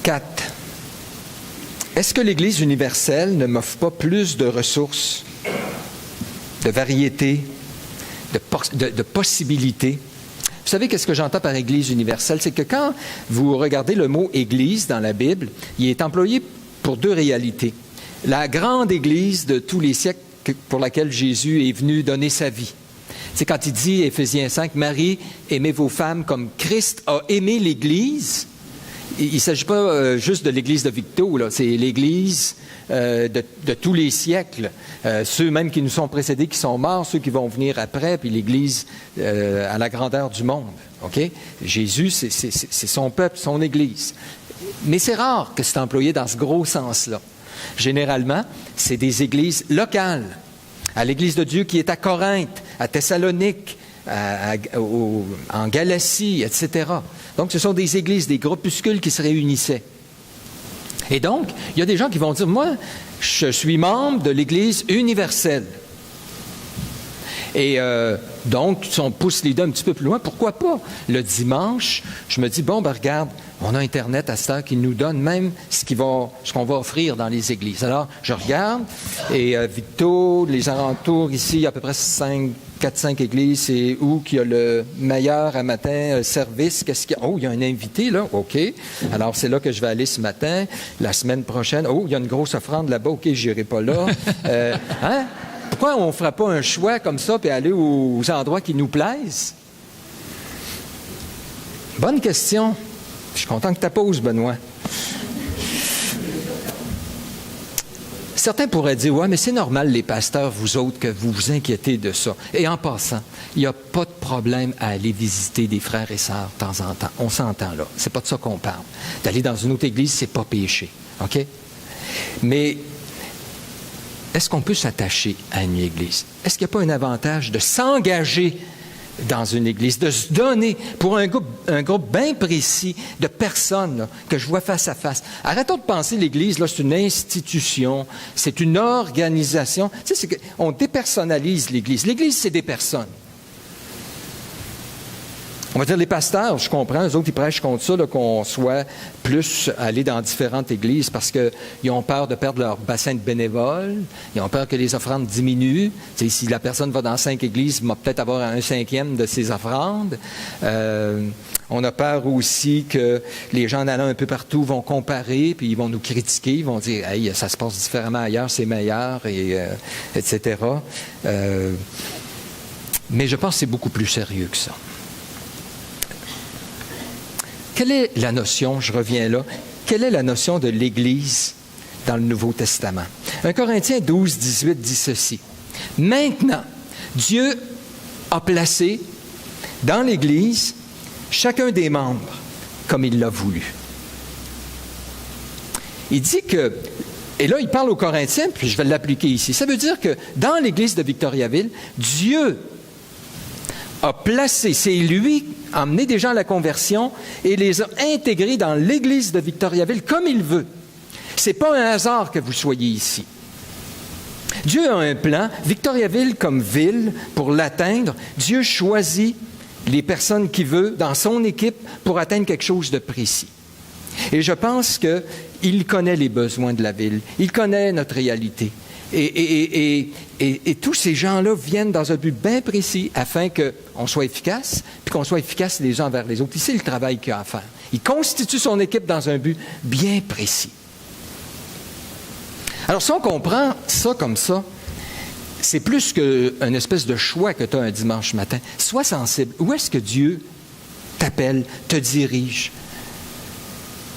Quatre. Est-ce que l'Église universelle ne m'offre pas plus de ressources, de variété, de possibilités? Vous savez, qu'est-ce que j'entends par Église universelle? C'est que quand vous regardez le mot Église dans la Bible, il est employé pour deux réalités. La grande Église de tous les siècles pour laquelle Jésus est venu donner sa vie. C'est quand il dit, Éphésiens 5, « Marie, aimez vos femmes comme Christ a aimé l'Église ». Il ne s'agit pas juste de l'Église de Victo, là. C'est l'Église de tous les siècles. Ceux même qui nous sont précédés, qui sont morts, ceux qui vont venir après, puis l'Église à la grandeur du monde. Okay? Jésus, c'est son peuple, son Église. Mais c'est rare que c'est employé dans ce gros sens-là. Généralement, c'est des églises locales. À l'Église de Dieu qui est à Corinthe, à Thessalonique, en Galatie, etc. Donc, ce sont des églises, des groupuscules qui se réunissaient. Et donc, il y a des gens qui vont dire, moi, je suis membre de l'Église universelle. Et donc, si on pousse l'idée un petit peu plus loin, pourquoi pas? Le dimanche, je me dis, bon, ben regarde, on a Internet à cette heure qui nous donne même ce qu'on va offrir dans les églises. Alors, je regarde, et Victo, les alentours ici, il y a à peu près 4-5 églises, c'est où qu'il y a le meilleur à matin service. Qu'est-ce qu'il y a? Oh, il y a un invité, là. OK. Alors, c'est là que je vais aller ce matin. La semaine prochaine, oh, il y a une grosse offrande là-bas. OK, je n'irai pas là. Hein? Pourquoi on ne ferait pas un choix comme ça et aller aux endroits qui nous plaisent? Bonne question. Je suis content que tu la poses, Benoît. Certains pourraient dire, ouais, mais c'est normal, les pasteurs, vous autres, que vous vous inquiétez de ça. Et en passant, il n'y a pas de problème à aller visiter des frères et sœurs de temps en temps. On s'entend là. C'est pas de ça qu'on parle. D'aller dans une autre église, c'est pas péché. OK? Mais est-ce qu'on peut s'attacher à une église? Est-ce qu'il n'y a pas un avantage de s'engager dans une église, de se donner pour un groupe bien précis de personnes là, que je vois face à face? Arrêtons de penser l'église, là, c'est une institution, c'est une organisation. Tu sais, on dépersonnalise l'église. L'église, c'est des personnes. On va dire les pasteurs, je comprends, eux autres, ils prêchent contre ça, là, qu'on soit plus allés dans différentes églises parce qu'ils ont peur de perdre leur bassin de bénévoles, ils ont peur que les offrandes diminuent. Tu sais, si la personne va dans 5 églises, il va peut-être avoir 1/5 de ses offrandes. On a peur aussi que les gens en allant un peu partout vont comparer, puis ils vont nous critiquer, ils vont dire « Hey, ça se passe différemment ailleurs, c'est meilleur, etc. » Mais je pense que c'est beaucoup plus sérieux que ça. Quelle est la notion, je reviens là, quelle est la notion de l'Église dans le Nouveau Testament? 1 Corinthiens 12, 18 dit ceci. « Maintenant, Dieu a placé dans l'Église chacun des membres comme il l'a voulu. » Il dit que, et là il parle aux Corinthiens, puis je vais l'appliquer ici. Ça veut dire que dans l'Église de Victoriaville, Dieu a placé, c'est lui a amené des gens à la conversion et les a intégrés dans l'Église de Victoriaville comme il veut. Ce n'est pas un hasard que vous soyez ici. Dieu a un plan, Victoriaville comme ville, pour l'atteindre. Dieu choisit les personnes qu'il veut dans son équipe pour atteindre quelque chose de précis. Et je pense qu'il connaît les besoins de la ville, il connaît notre réalité. Et tous ces gens-là viennent dans un but bien précis afin qu'on soit efficace, puis qu'on soit efficace les uns envers les autres. Ici, le travail qu'il a à faire. Il constitue son équipe dans un but bien précis. Alors, si on comprend ça comme ça, c'est plus qu'une espèce de choix que tu as un dimanche matin. Sois sensible. Où est-ce que Dieu t'appelle, te dirige?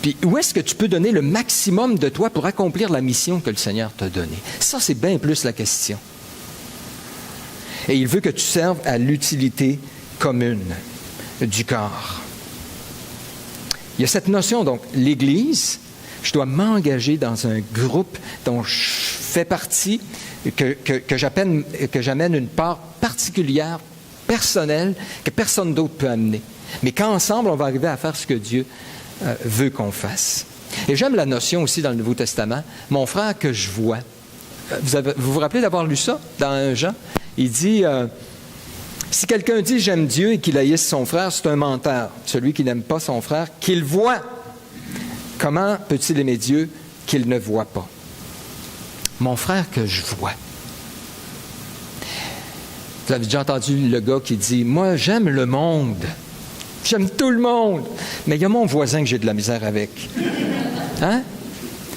Puis où est-ce que tu peux donner le maximum de toi pour accomplir la mission que le Seigneur t'a donnée? Ça, c'est bien plus la question. Et il veut que tu serves à l'utilité commune du corps. Il y a cette notion, donc, l'Église, Je dois m'engager dans un groupe dont je fais partie, que j'amène une part particulière, personnelle, que personne d'autre peut amener. Mais qu'ensemble, on va arriver à faire ce que Dieu veut qu'on fasse. Et j'aime la notion aussi dans le Nouveau Testament, mon frère que je vois. Vous vous rappelez d'avoir lu ça dans 1 Jean? Il dit, si quelqu'un dit j'aime Dieu et qu'il haïsse son frère, c'est un menteur. Celui qui n'aime pas son frère, qu'il voit. Comment peut-il aimer Dieu qu'il ne voit pas? Mon frère que je vois. Vous avez déjà entendu le gars qui dit, moi j'aime le monde. J'aime tout le monde. Mais il y a mon voisin que j'ai de la misère avec. Hein?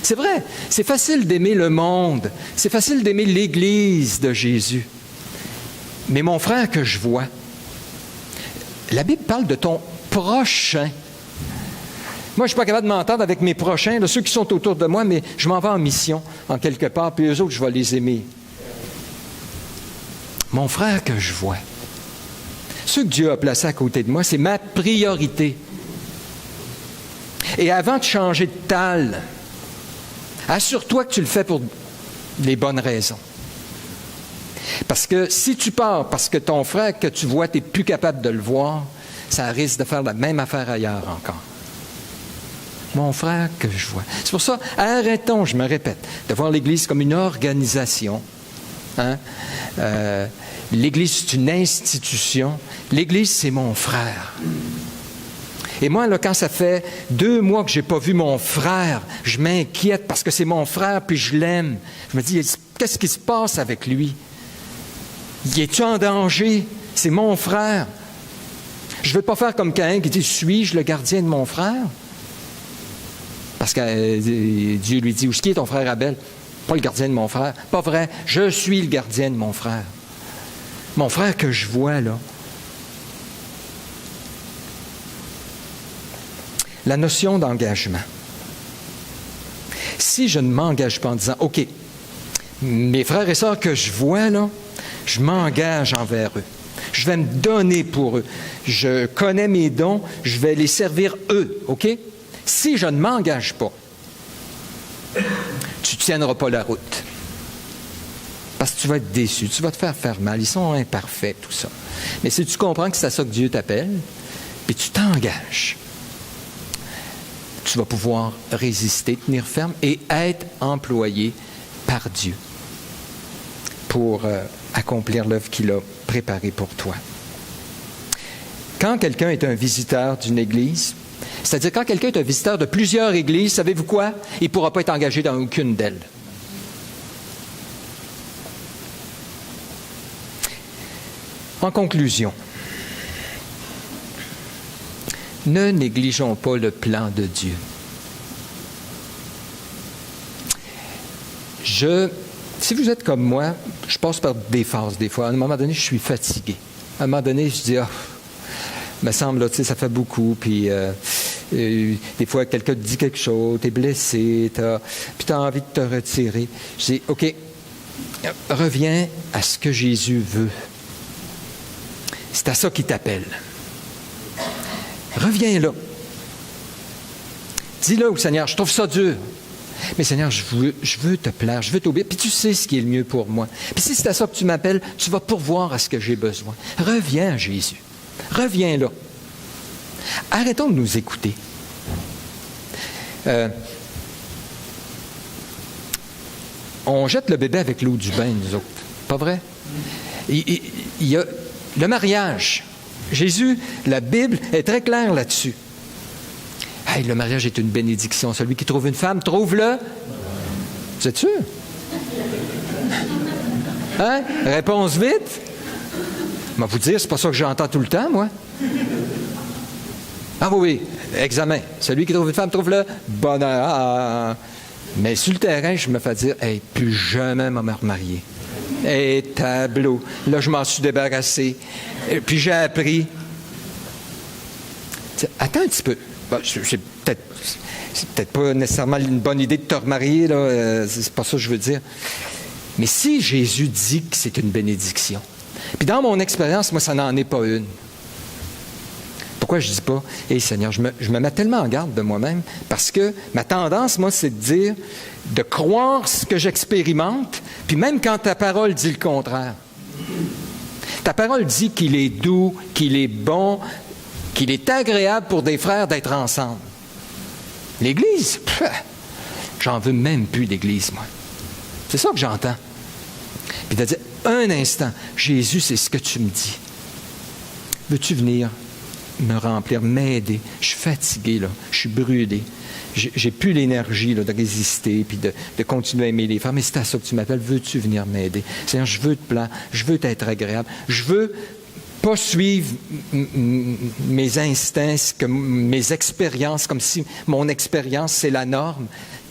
C'est vrai, c'est facile d'aimer le monde, c'est facile d'aimer l'Église de Jésus. Mais mon frère que je vois, la Bible parle de ton prochain. Moi, je ne suis pas capable de m'entendre avec mes prochains, là, ceux qui sont autour de moi, mais je m'en vais en mission, en quelque part, puis eux autres, je vais les aimer. Mon frère que je vois, ceux que Dieu a placés à côté de moi, c'est ma priorité. Et avant de changer de talle, assure-toi que tu le fais pour les bonnes raisons. Parce que si tu pars parce que ton frère que tu vois, tu n'es plus capable de le voir, ça risque de faire la même affaire ailleurs encore. Mon frère que je vois. C'est pour ça, arrêtons, je me répète, de voir l'Église comme une organisation. Hein? L'Église, c'est une institution. L'Église, c'est mon frère. Et moi, là, quand ça fait 2 mois que je n'ai pas vu mon frère, je m'inquiète parce que c'est mon frère puis je l'aime. Je me dis, qu'est-ce qui se passe avec lui? Es-tu en danger? C'est mon frère. Je ne veux pas faire comme Caïn qui dit, suis-je le gardien de mon frère? Parce que Dieu lui dit, où est-ce qu'il est ton frère Abel? Pas le gardien de mon frère. Pas vrai, je suis le gardien de mon frère. Mon frère que je vois, là. La notion d'engagement. Si je ne m'engage pas en disant, OK, mes frères et sœurs que je vois, là, je m'engage envers eux. Je vais me donner pour eux. Je connais mes dons, je vais les servir eux, OK? Si je ne m'engage pas, tu ne tiendras pas la route. Parce que tu vas être déçu, tu vas te faire mal. Ils sont imparfaits, tout ça. Mais si tu comprends que c'est à ça que Dieu t'appelle, puis tu t'engages, tu vas pouvoir résister, tenir ferme et être employé par Dieu pour accomplir l'œuvre qu'il a préparée pour toi. Quand quelqu'un est un visiteur d'une église, c'est-à-dire quand quelqu'un est un visiteur de plusieurs églises, savez-vous quoi? Il ne pourra pas être engagé dans aucune d'elles. En conclusion, ne négligeons pas le plan de Dieu. Si vous êtes comme moi, je passe par des phases des fois. À un moment donné, je suis fatigué. À un moment donné, je dis, me semble, là, tu sais, ça fait beaucoup, puis des fois, quelqu'un te dit quelque chose, tu es blessé, puis tu as envie de te retirer. Je dis, OK, reviens à ce que Jésus veut. C'est à ça qu'il t'appelle. Reviens là. Dis-le au Seigneur, je trouve ça dur. Mais Seigneur, je veux te plaire, je veux t'obéir, puis tu sais ce qui est le mieux pour moi. Puis si c'est à ça que tu m'appelles, tu vas pourvoir à ce que j'ai besoin. Reviens à Jésus. Reviens là. Arrêtons de nous écouter. On jette le bébé avec l'eau du bain, nous autres. Pas vrai? Il y a le mariage. Jésus, la Bible est très claire là-dessus. Hey, le mariage est une bénédiction. Celui qui trouve une femme, trouve-le. Vous êtes sûr? Hein? Réponse vite. Je vais vous dire, c'est pas ça que j'entends tout le temps, moi. Ah oui, examen. Celui qui trouve une femme, trouve-le. Bonheur. Ah. Mais sur le terrain, je me fais dire, hey, plus jamais me remarier. Hey, tableau. Là, je m'en suis débarrassé. Et puis j'ai appris. Attends un petit peu. Bon, c'est peut-être pas nécessairement une bonne idée de te remarier, là. C'est pas ça que je veux dire. Mais si Jésus dit que c'est une bénédiction, puis dans mon expérience, moi, ça n'en est pas une. Pourquoi Pourquoi je ne dis pas, « Hé Seigneur, je me mets tellement en garde de moi-même, parce que ma tendance, moi, c'est de dire, de croire ce que j'expérimente, puis même quand ta parole dit le contraire. Ta parole dit qu'il est doux, qu'il est bon, qu'il est agréable pour des frères d'être ensemble. L'Église, j'en veux même plus d'Église, moi. C'est ça que j'entends. Puis de dire, un instant, Jésus, c'est ce que tu me dis. Veux-tu venir me remplir, m'aider? Je suis fatigué, là. Je suis brûlé. J'ai plus l'énergie là, de résister puis de continuer à aimer les frères. Mais c'est à ça que tu m'appelles. Veux-tu venir m'aider? Seigneur, je veux te plaire. Je veux t'être agréable. Je veux pas suivre mes instincts, mes expériences, comme si mon expérience, c'est la norme.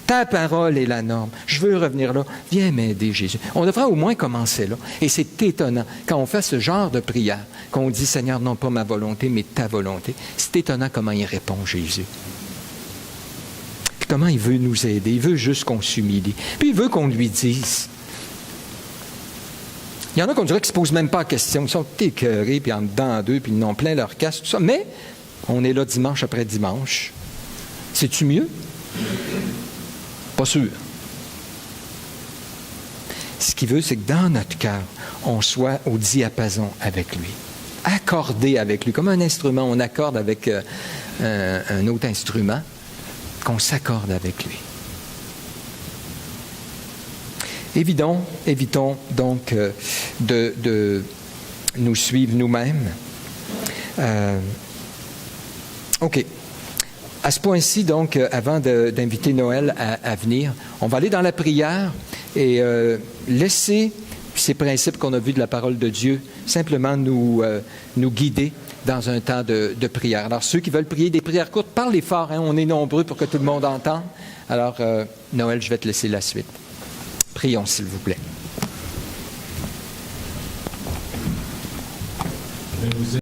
Ta parole est la norme. Je veux revenir là. Viens m'aider, Jésus. On devrait au moins commencer là. Et c'est étonnant, quand on fait ce genre de prière, qu'on dit, Seigneur, non pas ma volonté, mais ta volonté. C'est étonnant comment il répond, Jésus. Puis comment il veut nous aider. Il veut juste qu'on s'humilie. Puis il veut qu'on lui dise. Il y en a qu'on dirait qu'ils ne se posent même pas la question. Ils sont écœurés, puis en dedans d'eux, puis ils n'ont plein leur casse, tout ça. Mais on est là dimanche après dimanche. C'est-tu mieux? Pas sûr. Ce qu'il veut, c'est que dans notre cœur, on soit au diapason avec lui. Accordé avec lui. Comme un instrument, on accorde avec un autre instrument, qu'on s'accorde avec lui. Évitons donc de nous suivre nous-mêmes. OK. À ce point-ci, donc, avant d'inviter Noël à venir, on va aller dans la prière et laisser ces principes qu'on a vus de la parole de Dieu simplement nous guider dans un temps de prière. Alors, ceux qui veulent prier des prières courtes, parlez fort, hein, on est nombreux pour que tout le monde entende. Alors, Noël, je vais te laisser la suite. Prions, s'il vous plaît.